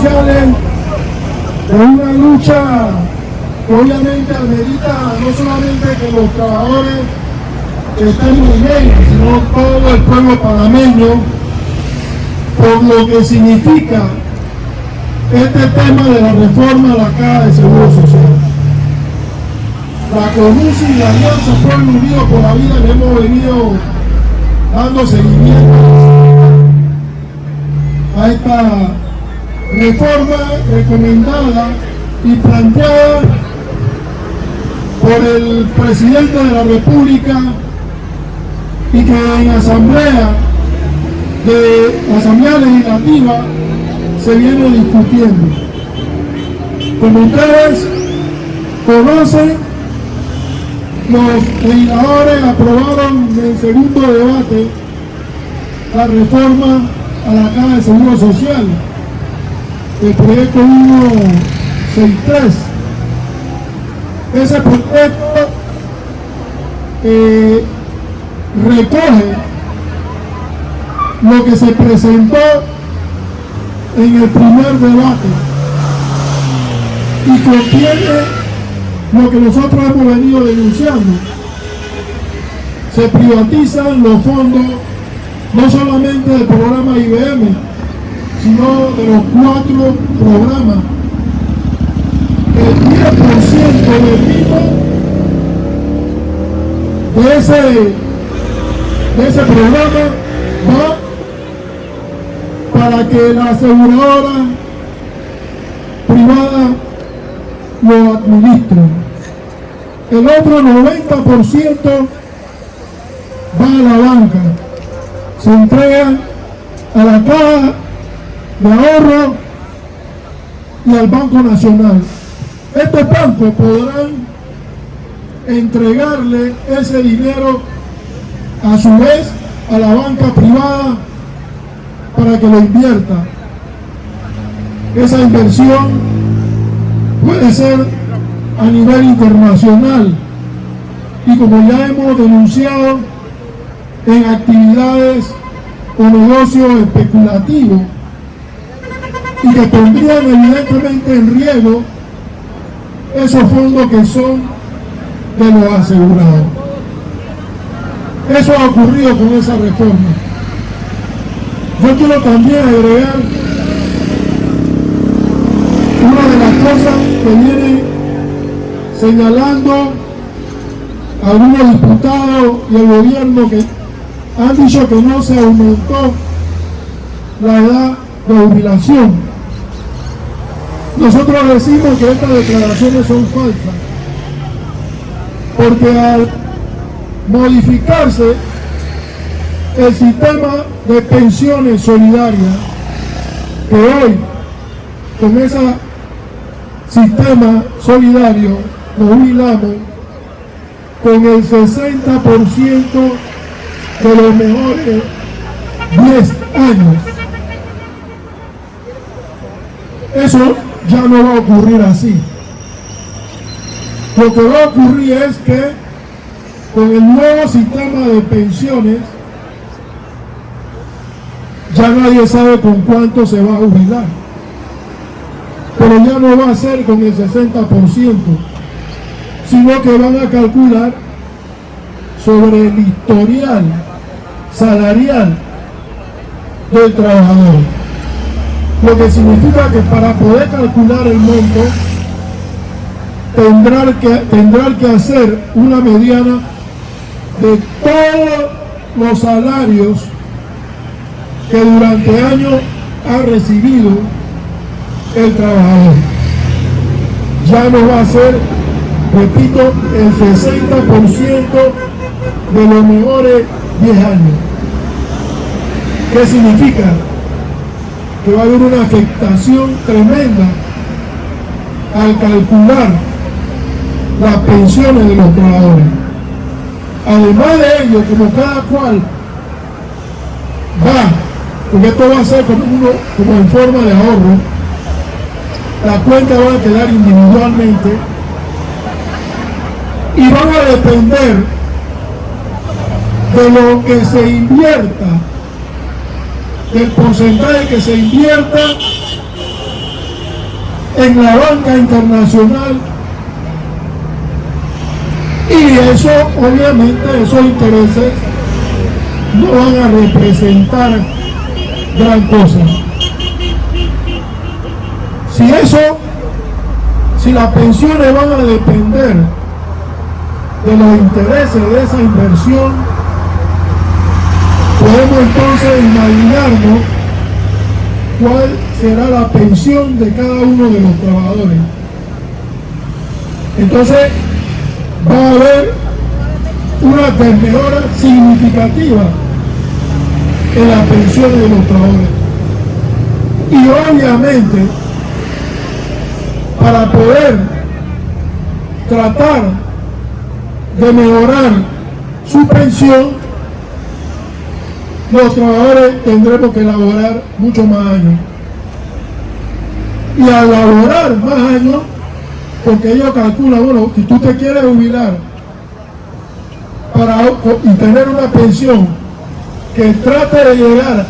sociales de una lucha que obviamente amerita no solamente que los trabajadores que están en ella, sino todo el pueblo panameño, por lo que significa este tema de la reforma a la Caja de Seguro Social. La CONUSI y la Alianza Pueblo Unido por la Vida le hemos venido dando seguimiento a esta reforma recomendada y planteada por el presidente de la República y que en Asamblea Legislativa se viene discutiendo. Como ustedes conocen, los legisladores aprobaron en el segundo debate la reforma a la Caja de Seguro Social, el proyecto 163. Ese proyecto recoge lo que se presentó en el primer debate y contiene lo que nosotros hemos venido denunciando. Se privatizan los fondos no solamente del programa IBM, sino de los 4 programas. El 10% del mismo de ese programa va para que la aseguradora privada lo administre. El otro 90% va a la banca, se entrega a la Caja de Ahorro y al Banco Nacional. Estos bancos podrán entregarle ese dinero a su vez a la banca privada para que lo invierta. Esa inversión puede ser a nivel internacional y, como ya hemos denunciado, en actividades o negocios especulativos y que pondrían evidentemente en riesgo esos fondos que son de los asegurados. Eso ha ocurrido con esa reforma. Yo quiero también agregar una de las cosas que vienen señalando algunos diputados y el gobierno, que han dicho que no se aumentó la edad de jubilación. Nosotros decimos que estas declaraciones son falsas, porque al modificarse el sistema de pensiones solidarias, que hoy con ese sistema solidario nos jubilamos con el 60% de los mejores 10 años. Eso ya no va a ocurrir así. Lo que va a ocurrir es que con el nuevo sistema de pensiones ya nadie sabe con cuánto se va a jubilar, pero ya no va a ser con el 60%, sino que van a calcular sobre el historial salarial del trabajador, lo que significa que para poder calcular el monto tendrán que hacer una mediana de todos los salarios que durante años ha recibido el trabajador. Ya no va a ser, repito, el 60% de los mejores 10 años. ¿Qué significa? Que va a haber una afectación tremenda al calcular las pensiones de los trabajadores. Además de ello, como cada cual va, porque esto va a ser como en forma de ahorro, la cuenta va a quedar individualmente y van a depender de lo que se invierta, del porcentaje que se invierta en la banca internacional, y eso, obviamente, esos intereses no van a representar gran cosa. Si las pensiones van a depender de los intereses de esa inversión, podemos entonces imaginarnos cuál será la pensión de cada uno de los trabajadores. Entonces va a haber una desmejora significativa en las pensiones de los trabajadores. Y obviamente, para poder tratar de mejorar su pensión, los trabajadores tendremos que laborar mucho más años. Y al laborar más años, porque ellos calculan, bueno, si tú te quieres jubilar y tener una pensión que trate de llegar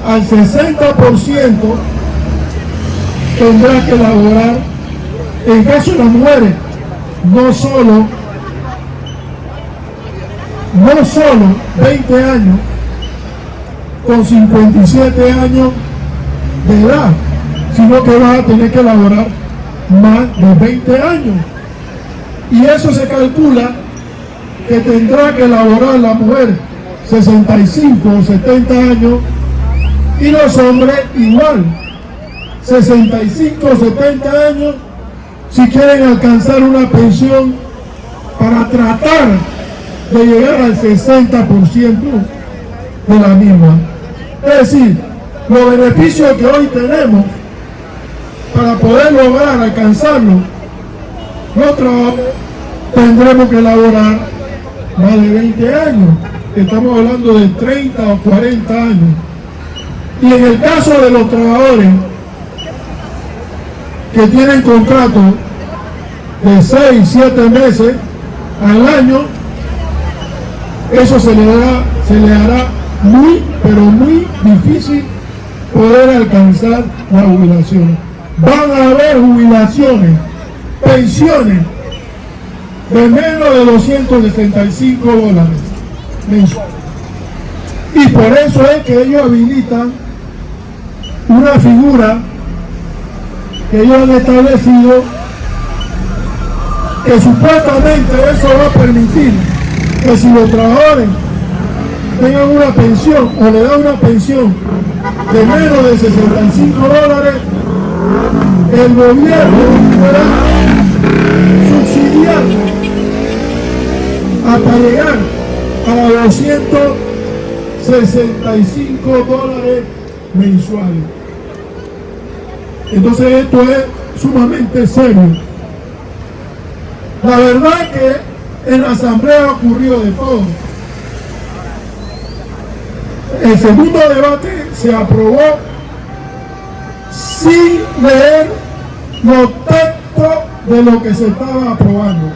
al 60%, tendrás que laborar, en caso de las mujeres, no solo 20 años, con 57 años de edad, sino que vas a tener que laborar más de 20 años. Y eso se calcula que tendrá que laborar la mujer 65 o 70 años y los hombres igual, 65 o 70 años, si quieren alcanzar una pensión para tratar de llegar al 60% de la misma. Es decir, los beneficios que hoy tenemos para poder lograr alcanzarlo, nosotros tendremos que elaborar más de 20 años. Estamos hablando de 30 o 40 años. Y en el caso de los trabajadores que tienen contrato de 6, 7 meses al año, eso se le hará muy, pero muy difícil poder alcanzar la jubilación. Van a haber jubilaciones, pensiones de menos de $265 mensuales. Y por eso es que ellos habilitan una figura que ellos han establecido, que supuestamente eso va a permitir que si los trabajadores tengan una pensión o le dan una pensión de menos de $65, el gobierno pueda subsidiar hasta llegar a $265 mensuales. Entonces esto es sumamente serio. La verdad es que en la asamblea ocurrió de todo. El segundo debate se aprobó sin leer los textos de lo que se estaba aprobando.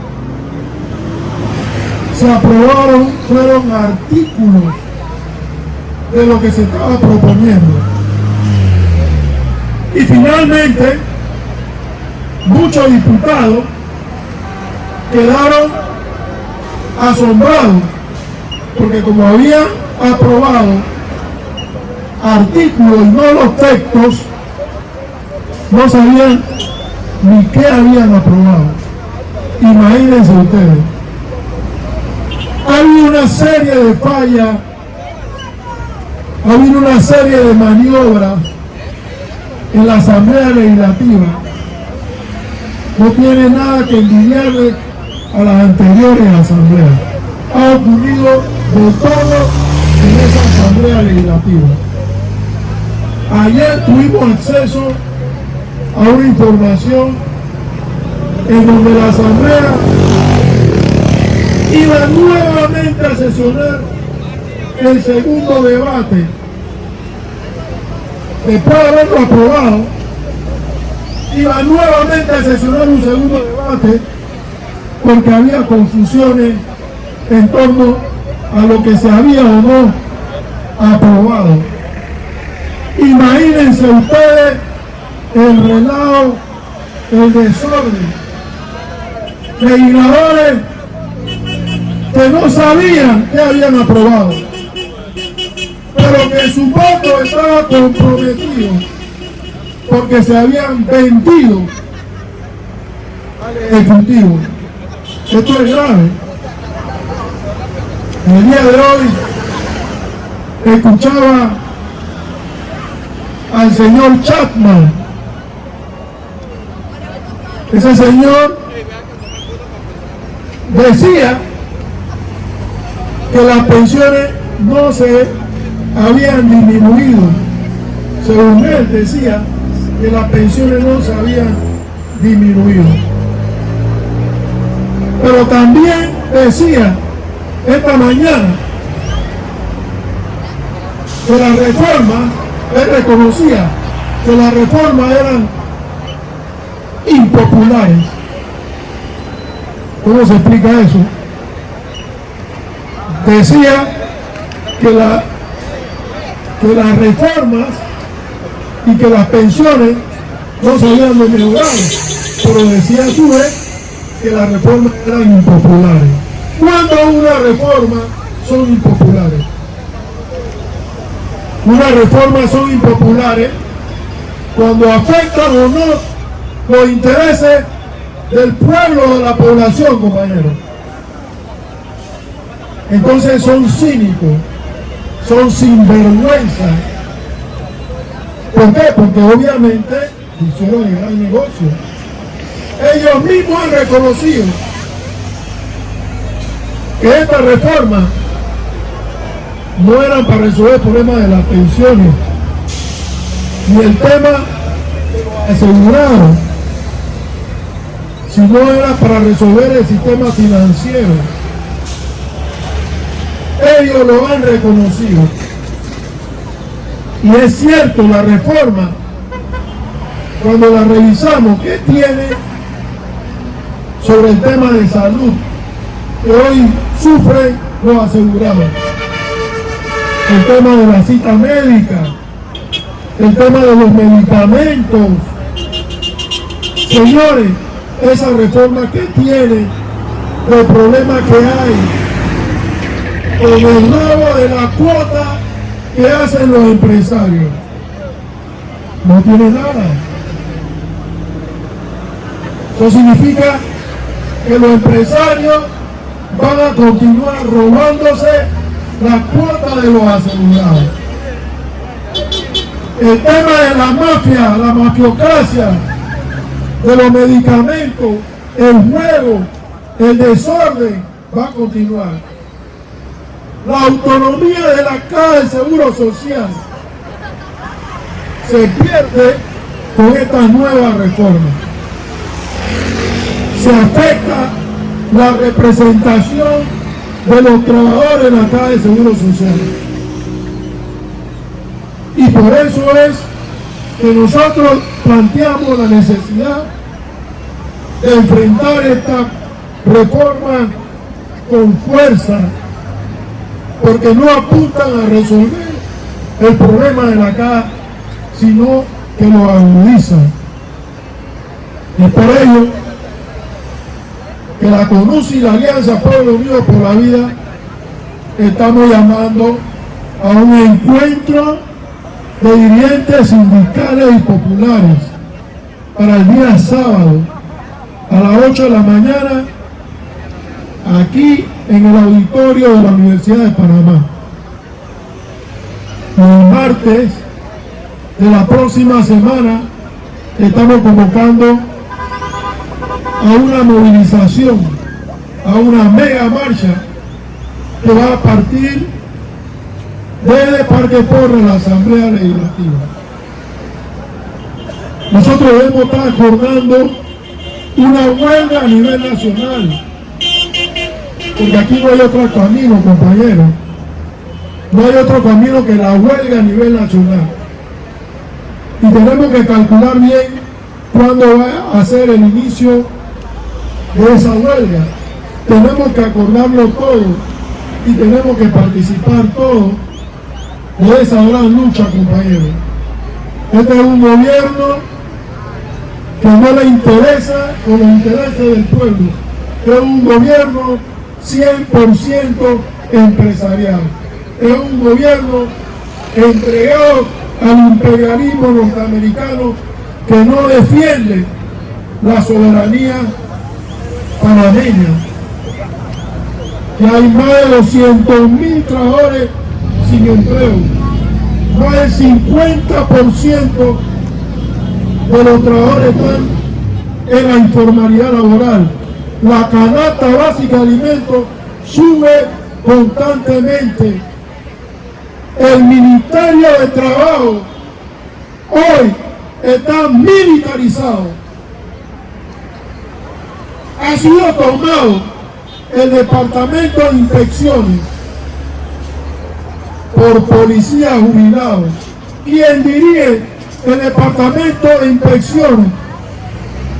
Se aprobaron, fueron artículos de lo que se estaba proponiendo. Y finalmente, muchos diputados quedaron asombrados, porque como habían aprobado artículos y no los textos, no sabían ni qué habían aprobado. Imagínense ustedes. Ha habido una serie de fallas, ha habido una serie de maniobras en la Asamblea Legislativa. No tiene nada que envidiarle a las anteriores asambleas. Ha ocurrido de todo en esa Asamblea Legislativa. Ayer tuvimos acceso a una información en donde la Asamblea iba nuevamente a sesionar el segundo debate. Después de haberlo aprobado, iba nuevamente a sesionar un segundo debate porque había confusiones en torno a lo que se había o no aprobado. Imagínense ustedes el relajo, el desorden. Legisladores que no sabían que habían aprobado, pero que su voto estaba comprometido porque se habían vendido al Ejecutivo. Esto es grave. El día de hoy escuchaba al señor Chapman. Ese señor decía que las pensiones no se habían disminuido. Según él decía que las pensiones no se habían disminuido. Pero también decía esta mañana que las reformas, él reconocía que las reformas eran impopulares. ¿Cómo se explica eso? Decía que las reformas y que las pensiones no se habían mejorado, pero decía a su vez que las reformas eran impopulares. ¿Cuándo una reforma son impopulares? Unas reformas son impopulares cuando afectan o no los intereses del pueblo, de la población, compañeros. Entonces son cínicos, son sinvergüenza. ¿Por qué? Porque obviamente hicieron el gran negocio. Ellos mismos han reconocido que estas reformas no eran para resolver el problema de las pensiones ni el tema asegurado, sino era para resolver el sistema financiero. Ellos lo han reconocido. Y es cierto, la reforma, cuando la revisamos, ¿qué tiene sobre el tema de salud que hoy sufren los asegurados? El tema de la cita médica, el tema de los medicamentos. Señores, esa reforma, ¿qué tiene del problema que hay con el robo de la cuota que hacen los empresarios? No tiene nada. Eso significa que los empresarios van a continuar robándose la cuota de los asegurados. El tema de la mafia, la mafiocracia, de los medicamentos, el juego, el desorden, va a continuar. La autonomía de la Caja de Seguro Social se pierde con esta nueva reforma. Se afecta la representación de los trabajadores en la Caja de Seguro Social. Y por eso es que nosotros planteamos la necesidad de enfrentar esta reforma con fuerza, porque no apuntan a resolver el problema de la caja, sino que lo agudizan. Y por ello, que la CONUS y la Alianza Pueblo Unido por la Vida estamos llamando a un encuentro de dirigentes sindicales y populares para el día sábado a las 8 de la mañana aquí en el auditorio de la Universidad de Panamá. El martes de la próxima semana estamos convocando a una movilización, a una mega marcha que va a partir desde Parque Porras, la Asamblea Legislativa. Nosotros debemos estar acordando una huelga a nivel nacional, porque aquí no hay otro camino, compañeros. No hay otro camino que la huelga a nivel nacional. Y tenemos que calcular bien cuándo va a ser el inicio de esa huelga. Tenemos que acordarlo todo y tenemos que participar todos de esa gran lucha, compañeros. Este es un gobierno que no le interesa o los intereses del pueblo, es un gobierno 100% empresarial, es un gobierno entregado al imperialismo norteamericano que no defiende la soberanía panameña. Que hay más de 200.000 trabajadores sin empleo, más del 50% de los trabajadores están en la informalidad laboral. La canasta básica de alimentos sube constantemente. El Ministerio de Trabajo hoy está militarizado. Ha sido tomado el Departamento de Inspecciones por policías jubilados. Quien dirige el Departamento de Inspecciones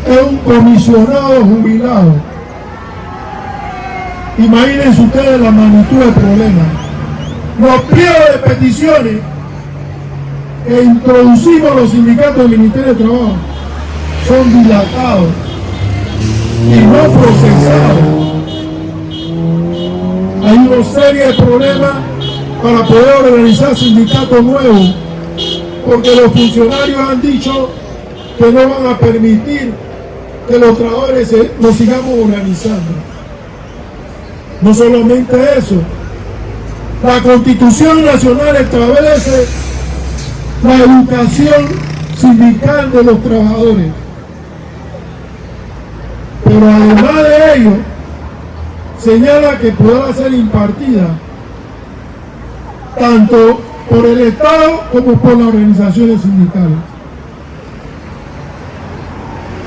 es un comisionado jubilado. Imagínense ustedes la magnitud del problema. Los pliegos de peticiones que introducimos los sindicatos del Ministerio de Trabajo son dilatados y no procesados. Hay una serie de problemas para poder organizar sindicatos nuevos, porque los funcionarios han dicho que no van a permitir que los trabajadores nos sigamos organizando. No solamente eso, la Constitución Nacional establece la educación sindical de los trabajadores, pero además de ello señala que podrá ser impartida tanto por el Estado como por las organizaciones sindicales.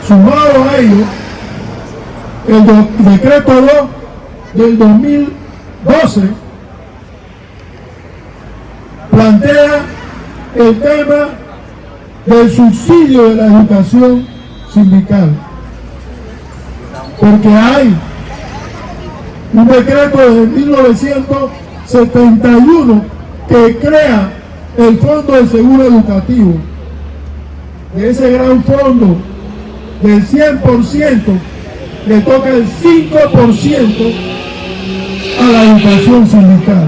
Sumado a ello, el decreto 2 del 2012 plantea el tema del subsidio de la educación sindical, porque hay un decreto de 1971 que crea el Fondo de Seguro Educativo. De ese gran fondo, del 100%, le toca el 5% a la educación sindical.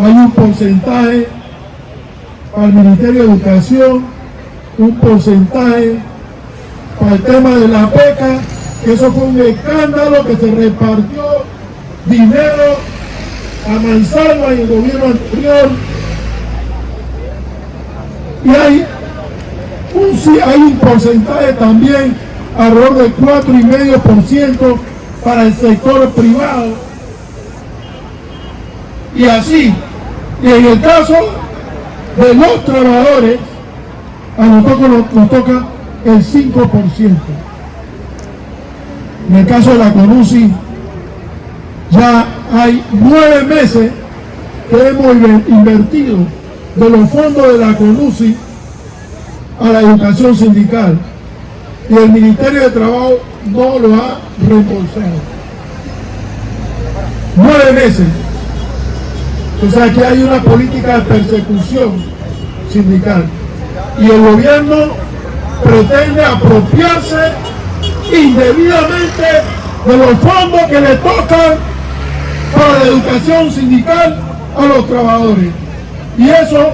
Hay un porcentaje para el Ministerio de Educación, un porcentaje para el tema de la beca. Eso fue un escándalo, que se repartió dinero a mansalva en el gobierno anterior. Y hay un porcentaje también, alrededor del 4,5% para el sector privado. Y así, y en el caso de los trabajadores, a nosotros nos toca el 5%. En el caso de la CONUSI, ya hay 9 meses que hemos invertido de los fondos de la CONUSI a la educación sindical, y el Ministerio de Trabajo no lo ha reembolsado. 9 meses. O sea que hay una política de persecución sindical, y el gobierno pretende apropiarse indebidamente de los fondos que le tocan para la educación sindical a los trabajadores. Y eso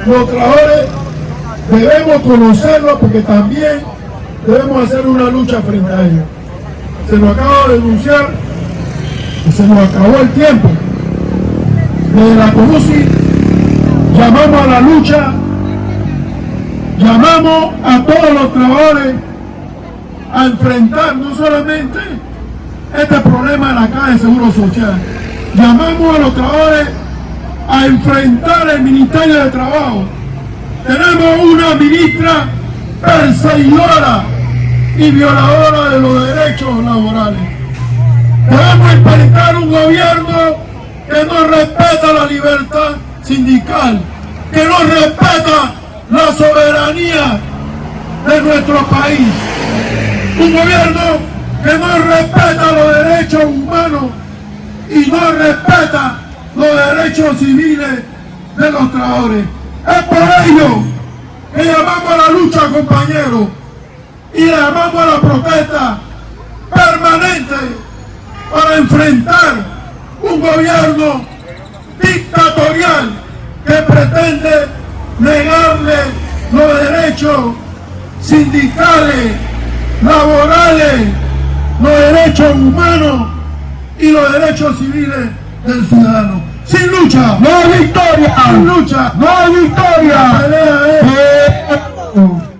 los trabajadores debemos conocerlo, porque también debemos hacer una lucha frente a ellos. Se nos acaba de denunciar y se nos acabó el tiempo. Desde la CONUSI llamamos a la lucha, llamamos a todos los trabajadores a enfrentar no solamente este problema de la Caja de Seguro Social, llamamos a los trabajadores a enfrentar el Ministerio de Trabajo. Tenemos una ministra perseguidora y violadora de los derechos laborales. Debemos enfrentar un gobierno que no respeta la libertad sindical, que no respeta la soberanía de nuestro país. Un gobierno que no respeta los derechos humanos y no respeta los derechos civiles de los trabajadores. Es por ello que llamamos a la lucha, compañeros. y llamamos a la protesta permanente para enfrentar un gobierno dictatorial que pretende negarle los derechos sindicales, laborales, los derechos humanos y los derechos civiles del ciudadano. Sin lucha no hay victoria, sin lucha no hay victoria. la pelea es